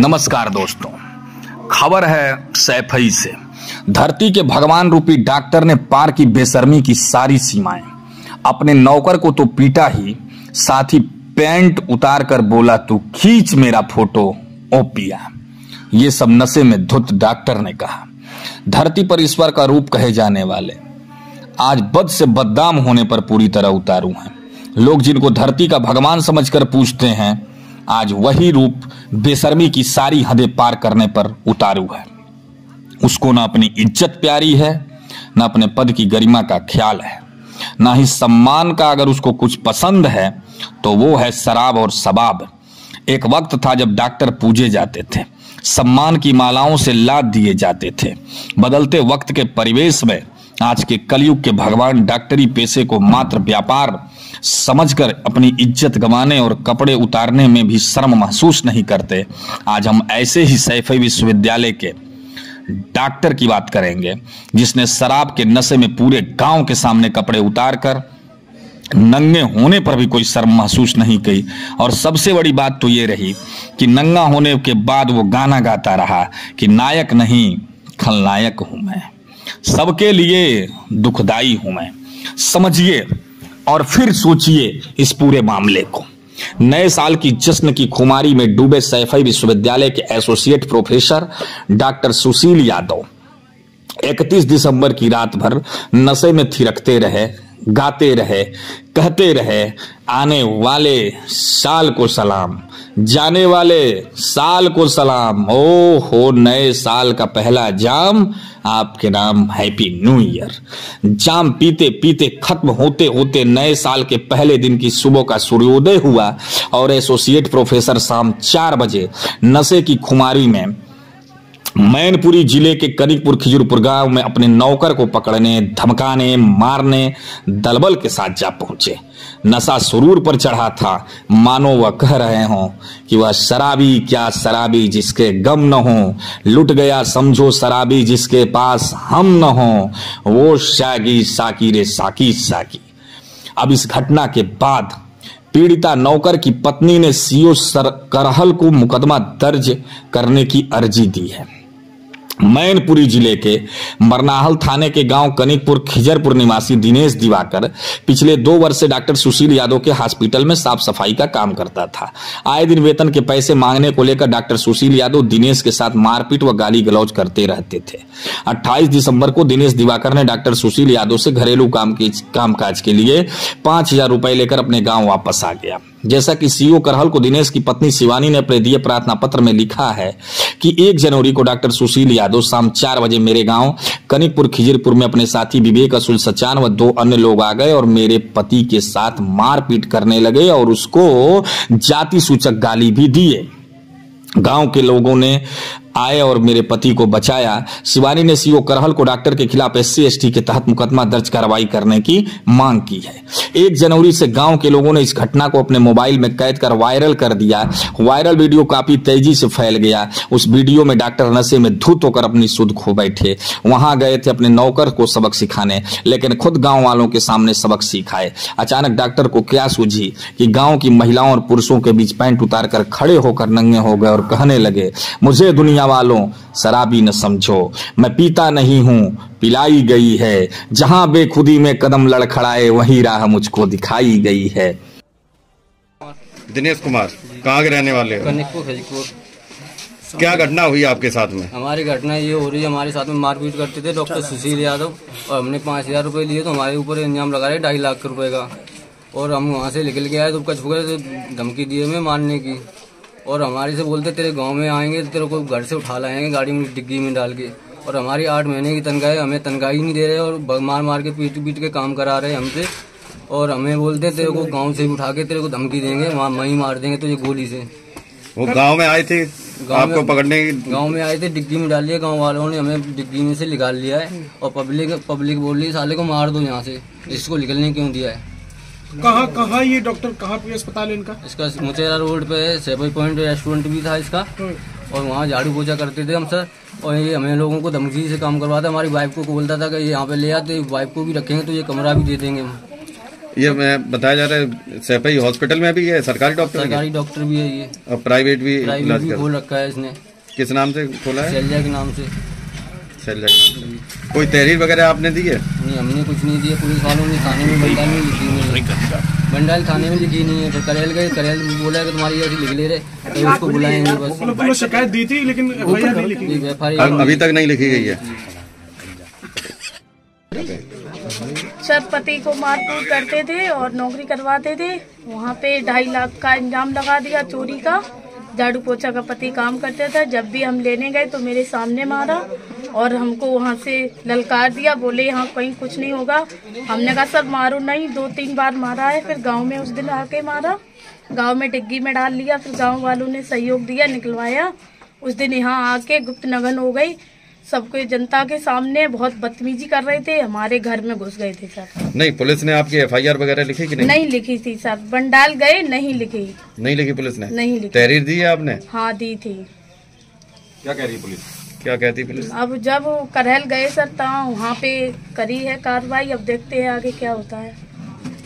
नमस्कार दोस्तों, खबर है सैफई से। धरती के भगवान रूपी डॉक्टर ने पार की बेशर्मी की सारी सीमाएं। अपने नौकर को तो पीटा ही, साथ ही पैंट उतार कर बोला, तू खींच मेरा फोटो ओ पिया। ये सब नशे में धुत डॉक्टर ने कहा। धरती पर ईश्वर का रूप कहे जाने वाले आज बद से बदनाम होने पर पूरी तरह उतारू हैं। लोग जिनको धरती का भगवान समझकर पूजते हैं, आज वही रूप बेशर्मी की सारी हदें पार करने पर उतारू है। उसको ना अपनी इज्जत प्यारी है, ना अपने पद की गरिमा का ख्याल है, ना ही सम्मान का अगर उसको कुछ पसंद है तो वो है शराब और शबाब। एक वक्त था जब डॉक्टर पूजे जाते थे, सम्मान की मालाओं से लाद दिए जाते थे। बदलते वक्त के परिवेश में आज के कलयुग के भगवान डॉक्टरी पेशे को मात्र व्यापार समझकर अपनी इज्जत गंवाने और कपड़े उतारने में भी शर्म महसूस नहीं करते। आज हम ऐसे ही सैफई विश्वविद्यालय के डॉक्टर की बात करेंगे, जिसने शराब के नशे में पूरे गांव के सामने कपड़े उतारकर नंगे होने पर भी कोई शर्म महसूस नहीं की। और सबसे बड़ी बात तो ये रही कि नंगा होने के बाद वो गाना गाता रहा कि नायक नहीं खलनायक हूं मैं, सबके लिए दुखदाई हूं मैं। समझिए और फिर सोचिए इस पूरे मामले को। नए साल की जश्न की खुमारी में डूबे सैफई विश्वविद्यालय के एसोसिएट प्रोफेसर डॉक्टर सुशील यादव 31 दिसंबर की रात भर नशे में थिरकते रहे, गाते रहे, कहते रहे, आने वाले साल को सलाम, जाने वाले साल को सलाम। ओ हो, नए साल का पहला जाम आपके नाम, हैप्पी न्यू ईयर। जाम पीते पीते खत्म होते होते नए साल के पहले दिन की सुबह का सूर्योदय हुआ और एसोसिएट प्रोफेसर शाम 4 बजे नशे की खुमारी में मैनपुरी जिले के कनिकपुर खिजूरपुर गांव में अपने नौकर को पकड़ने, धमकाने, मारने दलबल के साथ जा पहुंचे। नशा सुरूर पर चढ़ा था, मानो वह कह रहे हों कि वह शराबी क्या शराबी जिसके गम न हो, लुट गया समझो शराबी जिसके पास हम न हो, वो शागी साकी रे साकी साकी। अब इस घटना के बाद पीड़िता नौकर की पत्नी ने सीओ करहल को मुकदमा दर्ज करने की अर्जी दी है। मैनपुरी जिले के मरनाहल थाने के गांव कनिकपुर खिजरपुर निवासी दिनेश दिवाकर पिछले 2 वर्ष से डॉक्टर सुशील यादव के हॉस्पिटल में साफ सफाई का काम करता था। आए दिन वेतन के पैसे मांगने को लेकर डॉक्टर सुशील यादव दिनेश के साथ मारपीट व गाली गलौज करते रहते थे। 28 दिसंबर को दिनेश दिवाकर ने डॉक्टर सुशील यादव से घरेलू कामकाज के लिए 5000 रुपए लेकर अपने गाँव वापस आ गया। जैसा कि सीओ करहल को दिनेश की पत्नी शिवानी ने अपने दिए प्रार्थना पत्र में लिखा है कि 1 जनवरी को डॉक्टर सुशील यादव शाम 4 बजे मेरे गांव कनिकपुर खिजरपुर में अपने साथी विवेक असुल सचान व 2 अन्य लोग आ गए और मेरे पति के साथ मारपीट करने लगे और उसको जाति सूचक गाली भी दिए। गांव के लोगों ने आए और मेरे पति को बचाया। शिवानी ने सीओ करहल को डॉक्टर के खिलाफ SC/ST के तहत मुकदमा दर्ज कार्रवाई करने की मांग की है। 1 जनवरी से गांव के लोगों ने इस घटना को अपने मोबाइल में कैद कर वायरल कर दिया। वायरल वीडियो काफी तेजी से फैल गया। उस वीडियो में डॉक्टर नशे में धुत होकर अपनी सुध खो बैठे। वहां गए थे अपने नौकर को सबक सिखाने, लेकिन खुद गाँव वालों के सामने सबक सिखाए। अचानक डॉक्टर को क्या सूझी कि गाँव की महिलाओं और पुरुषों के बीच पैंट उतार कर खड़े होकर नंगे हो गए और कहने लगे, मुझे दुनिया वालों शराबी न समझो, मैं पीता नहीं हूं, पिलाई गई है। जहां बेखुदी में कदम लड़खड़ाए वही राह मुझको दिखाई गई है। दिनेश कुमार, कहाँ के रहने वाले हो? कनिकपुर खिजरपुर। क्या घटना हुई आपके साथ में? हमारी घटना ये हो रही है, हमारे साथ में मारपीट करते थे डॉक्टर सुशील यादव और हमने 5000 रुपए लिए तो हमारे ऊपर इल्जाम लगा रहे 2.5 लाख रुपए का। और हम वहाँ से निकल के आए तो कछ तो धमकी दिए हमें मारने की और हमारे से बोलते तेरे गांव में आएंगे, तेरे को घर से उठा लाएंगे गाड़ी में डिग्गी में डाल के। और हमारी 8 महीने की तनख्वाह है, हमें तनख्वाह ही नहीं दे रहे और मार मार के पीट के काम करा रहे हमसे। और हमें बोलते तेरे को गांव से उठा के तेरे को धमकी देंगे, वहाँ वहीं मार देंगे तुझे गोली से। वो गांव में आए थे आपको पकड़ने? गांव में आए थे, डिग्गी में डाल लिया गांव वालों ने, हमें डिग्गी में से निकाल लिया है और पब्लिक बोल रही साले को मार दो यहाँ से, इसको निकलने क्यों दिया है। कहाँ ये डॉक्टर कहाँ पे अस्पताल है इनका? इसका मुचेरा रोड पे है, सैफई पॉइंट रेस्टोरेंट भी था इसका और वहाँ झाड़ू पोछा करते थे हम सर। और ये हमें लोगों को धमकी से काम करवाता, हमारी वाइफ को बोलता था कि यहाँ पे ले आते, वाइफ को भी रखेंगे तो ये कमरा भी दे देंगे। ये मैं बताया जा रहा है सैफई हॉस्पिटल में भी है, सरकारी डॉक्टर है सरकारी डॉक्टर भी है ये, और प्राइवेट भी प्राइवेट इलाज भी कर। खोल रखा है इसने। किस नाम से खोला है? शैलजा के नाम से। शैलजा के नाम से। कोई तहरीर वगैरह आपने दी है? नहीं, हमने कुछ नहीं दिया। पुलिस वालों ने थाने में बंडाल में लिखी नहीं है, बंडाल थाने में लिखी नहीं है। फिर करेल गए, करेल बोला कि तुम्हारी ऐसी लिख ले रहे, तो उसको बुलाएंगे बस। पुलिस शिकायत दी थी लेकिन FIR नहीं लिखी। अभी तक नहीं लिखी गई है। सर पति को मारपीट करते थे और नौकरी करवाते थे। वहाँ पे 2.5 लाख का इंजाम लगा दिया चोरी का। झाड़ू पोछा का पति काम करते थे। जब भी हम लेने गए तो मेरे सामने मारा और हमको वहाँ से ललकार दिया, बोले यहाँ कहीं कुछ नहीं होगा। हमने कहा सर मारो नहीं, 2-3 बार मारा है। फिर गांव में उस दिन आके मारा, गांव में डिग्गी में डाल लिया। फिर गांव वालों ने सहयोग दिया, निकलवाया। उस दिन यहाँ आके गुप्त नगन हो गई। सबके जनता के सामने बहुत बदतमीजी कर रहे थे, हमारे घर में घुस गए थे सर। नहीं, पुलिस ने आपकी FIR वगैरह लिखी कि नहीं? नहीं लिखी थी सर, बंडाल गए, नहीं लिखी। नहीं लिखी पुलिस ने? नहीं लिखी। तहरीर दी है आपने? हाँ दी थी। क्या कह रही पुलिस? क्या कहती पुलिस? अब जब करहल गए सर तहाँ वहाँ पे करी है कार्रवाई। अब देखते हैं आगे क्या होता है।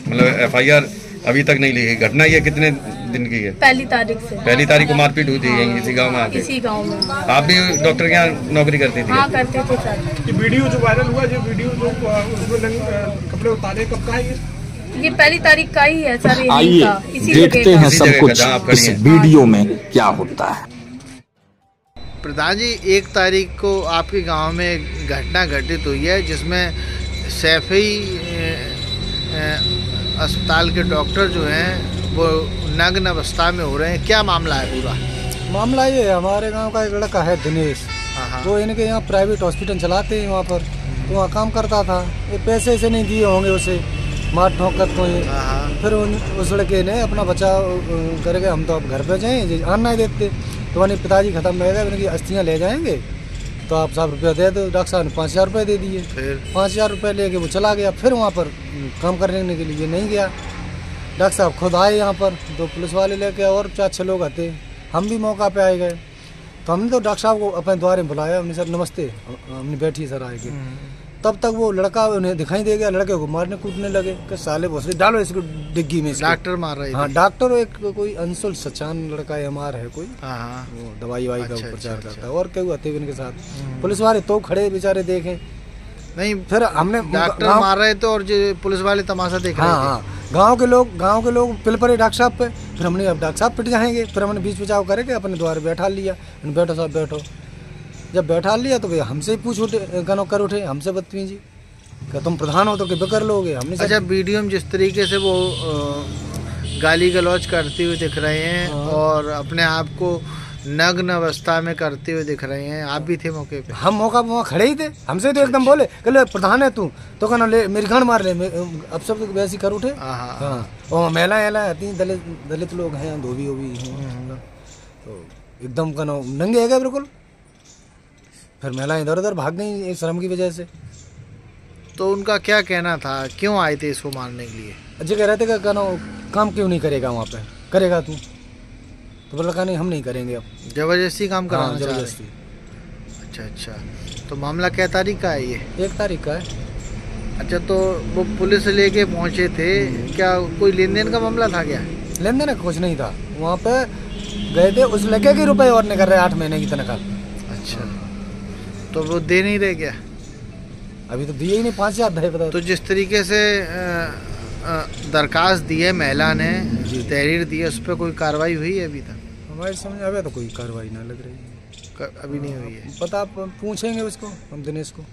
मतलब FIR अभी तक नहीं लिखी। घटना ये कितने दिन की है? 1 तारीख से। 1 तारीख को मारपीट हुई थी यहीं इसी गांव में आके? इसी गांव में। आप भी डॉक्टर के यहाँ नौकरी करती थी? हाँ करते थे सर। ये वीडियो जो वायरल हुआ, जो वीडियो जो उसमें कपड़े उतारे, कब का है ये? 1 तारीख का ही है सर। आइए देखते हैं सब कुछ इस वीडियो में क्या होता है। प्रधान जी, 1 तारीख को आपके गांव में घटना घटित हुई है जिसमें सैफई अस्पताल के डॉक्टर जो हैं वो नग्न अवस्था में हो रहे हैं। क्या मामला है पूरा? मामला ये है, हमारे गांव का एक लड़का है दिनेश, वो इनके यहाँ प्राइवेट हॉस्पिटल चलाते हैं वहाँ पर, तो वहाँ काम करता था। ये पैसे से नहीं दिए होंगे उसे, मार ठोक कर तो फिर उस लड़के ने अपना बचाव करके हम तो अब घर पे जाएँ, आना ही देते तो मैंने पिताजी खत्म रह गए, उनकी अस्थियाँ ले जाएंगे तो आप 7 रुपया दे दो। डॉक्टर साहब ने 5,000 रुपये दे दिए। फिर 5,000 रुपये लेके वो चला गया। फिर वहाँ पर काम करने के लिए नहीं गया। डॉक्टर साहब खुद आए यहाँ पर, 2 पुलिस वाले लेके और 4-6 लोग आते। हम भी मौका पे आए गए तो हमने तो डॉक्टर साहब को अपने द्वारे में बुलाया। हमने सर नमस्ते, हमने बैठी सर आए के। तब तक वो लड़का उन्हें दिखाई दे गया, लड़के को मारने कूटने लगे कि साले भोसले डालो इसको डिग्गी में। डॉक्टर मार रहे? हाँ डॉक्टर, एक कोई अंशुल सचान लड़का MR है कोई, वो दवाई का प्रचार करता है और क्यों आते उनके साथ। पुलिस वाले तो खड़े बेचारे देखे नहीं, फिर हमने डॉक्टर मार रहे थे और जो पुलिस वाले तमाशा देख रहे थे। हाँ, गांव के लोग पिल पड़े डॉक्टर साहब पे। फिर हमने अब डॉक्टर साहब पिट जाएंगे, फिर हमने बीच बचाव करके अपने द्वार बैठा लिया। बैठो साहब बैठो। जब बैठा लिया तो वे हमसे ही पूछ उठे, कर उठे हमसे बदतमीजी कि तुम प्रधान हो तो कि बेकर लोगे। हमने अच्छा, वीडियो में जिस तरीके से वो गाली गलौज करते हुए दिख रहे हैं और अपने आप को नग्न अवस्था में करते हुए दिख रहे हैं, आप भी थे मौके पे? हम मौका पे वहाँ खड़े ही थे। हमसे तो एकदम बोले कि प्रधान है तू तो कहना ले मेरी गांड मार ले। अब सब वैसे कर उठे। हाँ, और महिलाएं आती हैं, दलित लोग हैं, धोबी हैं, तो एकदम कहना नंगे है गए बिल्कुल। फिर महिलाएं इधर उधर भाग गई शर्म की वजह से। तो उनका क्या कहना था, क्यों आए थे इसको मारने के लिए? अच्छे कह रहे थे कहना काम क्यों नहीं करेगा वहाँ पे, करेगा तू? तो बोला नहीं हम नहीं करेंगे। अब जबरदस्ती काम कराना? जबरदस्ती। अच्छा, तो मामला क्या तारीख का है ये? 1 तारीख का है। अच्छा, तो वो पुलिस लेके पहुँचे थे, क्या कोई लेन देन का मामला था क्या? लेन देन कुछ नहीं था, वहाँ पे गए थे उस लड़के के रुपए और नहीं कर रहे 8 महीने की तनख्वाह। अच्छा, तो वो दे नहीं रहे क्या? अभी तो दिए ही नहीं, 5,000 दे बता। तो जिस तरीके से दरखास्त दी है महिला ने, तहरीर दी है, उस पर कोई कार्रवाई हुई है अभी तक? हमारी समझ अभी तो कोई कार्रवाई ना लग रही है। अभी नहीं हुई है? पता आप पूछेंगे उसको, हम दिनेश को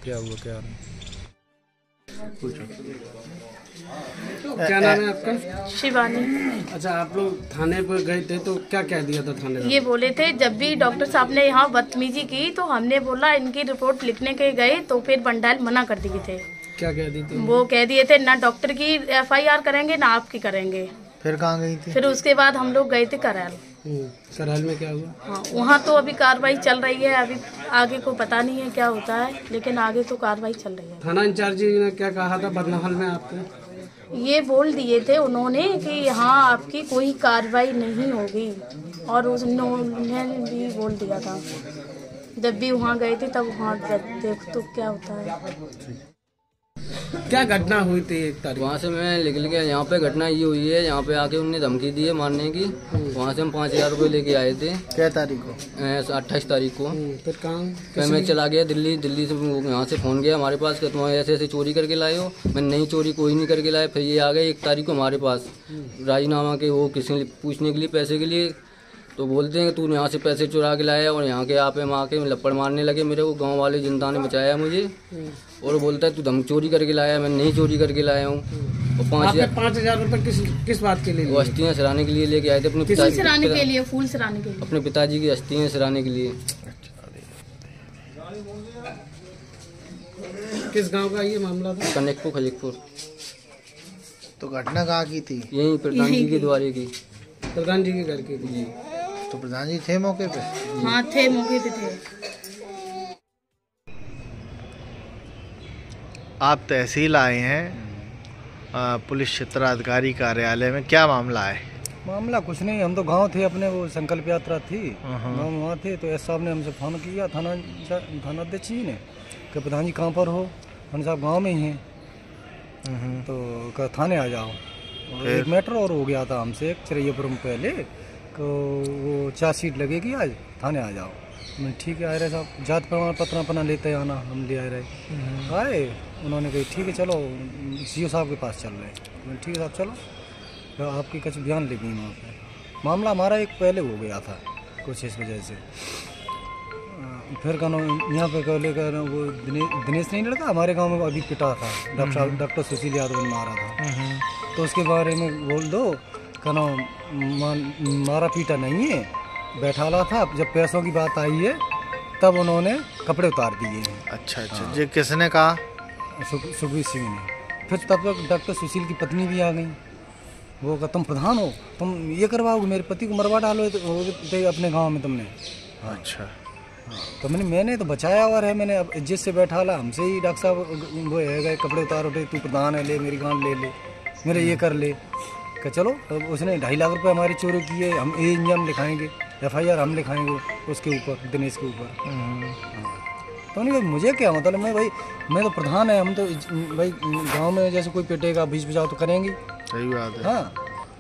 क्या हुआ क्या नहीं। क्या नाम है आपका? शिवानी। अच्छा, आप लोग थाने पर गए थे तो क्या कह दिया था थाने में? ये बोले थे जब भी डॉक्टर साहब ने यहाँ बदतमीजी की तो हमने बोला इनकी रिपोर्ट लिखने के गए तो फिर बंडाल मना कर दिए थे। क्या कह दी थी? वो कह दिए थे ना डॉक्टर की FIR करेंगे ना आपकी करेंगे। फिर कहाँ गई थी? फिर उसके बाद हम लोग गए थे करहल। करहल में क्या हुआ? हाँ, वहाँ तो अभी कार्रवाई चल रही है। अभी आगे को पता नहीं है क्या होता है, लेकिन आगे तो कार्रवाई चल रही है। थाना इंचार्ज ने क्या कहा था बदनहल में आपको? ये बोल दिए थे उन्होंने कि यहाँ आपकी कोई कार्रवाई नहीं होगी, और उन्होंने भी बोल दिया था। जब भी वहाँ गए थे तब वहाँ देख तो क्या होता है। क्या घटना हुई थी 1 तारीख? वहाँ से मैं निकल गया, यहाँ पे घटना ये हुई है, यहाँ पे आके उन्होंने धमकी दी है मारने की। वहाँ से हम 5000 रुपये लेके आए थे। क्या तारीख को? 28 तारीख को। फिर कहाँ? फिर मैं चला गया दिल्ली से यहाँ से फ़ोन गया हमारे पास कि तुम ऐसे ऐसे चोरी करके लाए हो। मैंने नहीं चोरी कोई नहीं करके लाया। फिर ये आ गए 1 तारीख को हमारे पास राजीनामा के वो किसी पूछने के लिए पैसे के लिए। तो बोलते हैं कि तू यहाँ से पैसे चुरा के लाया, और यहाँ के आप हम आके लपड़ मारने लगे मेरे को। गांव वाले जनता ने बचाया मुझे, और बोलता है तू धम चोरी करके लाया। मैं नहीं चोरी करके लाया हूँ। और 5000 रुपये किस बात के लिए? वो अस्थियाँ सराने के लिए लेके आए थे अपने फूल सराने के लिए, फूल सराने के लिए, अपने पिताजी की अस्थियाँ सराने के लिए। किस गांव का ये मामला था? कनेक्टपुर खलिकपुर। तो घटना कहाँ की थी? यही प्रधान जी के द्वारे की। प्रधान जी के घर की थी। तो प्रधान जी थे मौके पे? हाँ थे, मौके पे थे। आप तहसील आए हैं पुलिस क्षेत्राधिकारी कार्यालय में, क्या मामला है? मामला कुछ नहीं, हम तो गांव थे अपने, वो संकल्प यात्रा थी, हम वहाँ थे। तो एस साहब ने हमसे फ़ोन किया, थाना अध्यक्ष जी ने, कि प्रधान जी कहाँ पर हो? हम साहब गांव में ही हैं। तो थाने आ जाओ। और एक मैटर और हो गया था हमसे चिरैयापुरम पहले, तो वो चार्जशीट लगेगी आज, थाने आ जाओ। मैं ठीक है आ रहे साहब, जात प्रमाण पत्र अपना लेते आना। हम ले आए रहे, आए, उन्होंने कही ठीक है चलो सीओ साहब के पास चल रहे। मैं ठीक है साहब चलो, तो आपकी कुछ बयान लेगी वहाँ पर। मामला हमारा एक पहले हो गया था कुछ इस वजह से। फिर कहना यहाँ पे कह लेकर वो दिनेश नहीं लड़का हमारे गांव में अभी पिटा था, डॉक्टर सुशील यादव ने मारा था। तो उसके बारे में बोल दो, कहना मारा पीटा नहीं है, बैठाला था। जब पैसों की बात आई है तब उन्होंने कपड़े उतार दिए हैं। अच्छा अच्छा। ये किसने कहा? सुखबीर सिंह ने। फिर तब तक डॉक्टर सुशील की पत्नी भी आ गई। वो कहा तुम प्रधान हो, तुम ये करवाओगे, मेरे पति को मरवा डालो तो अपने गाँव में तुमने। अच्छा। तो मैंने तो बचाया और है, मैंने अब इज्जत से बैठा ला। हमसे ही डॉक्टर साहब वो है गए कपड़े उतार उठे, तू प्रधान है, ले मेरी गांड ले मेरे ये कर ले। कि चलो तो उसने 2.5 लाख रुपए हमारी चोरी की है, हम इंजम लिखाएंगे, FIR हम लिखाएंगे उसके ऊपर, दिनेश के ऊपर। तो नहीं मुझे क्या मतलब, मैं तो प्रधान है, हम तो भाई गांव में जैसे कोई पेटेगा बीच बचाव तो करेंगे। सही बात है। हाँ,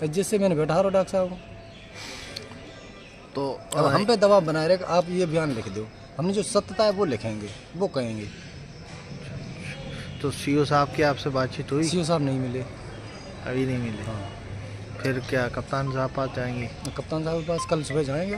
इज्जत से मैंने बैठा रहा डॉक्टर साहब को। तो अब हम पे दबाव बनाए रहे कि आप ये बयान लिख दो, हमने जो सत्यता है वो लिखेंगे, वो कहेंगे। तो सीओ साहब की आपसे बातचीत हुई? सीओ साहब नहीं मिले, अभी नहीं मिले। हाँ। फिर क्या कप्तान साहब पास जाएंगे? कप्तान साहब के पास कल सुबह जाएंगे।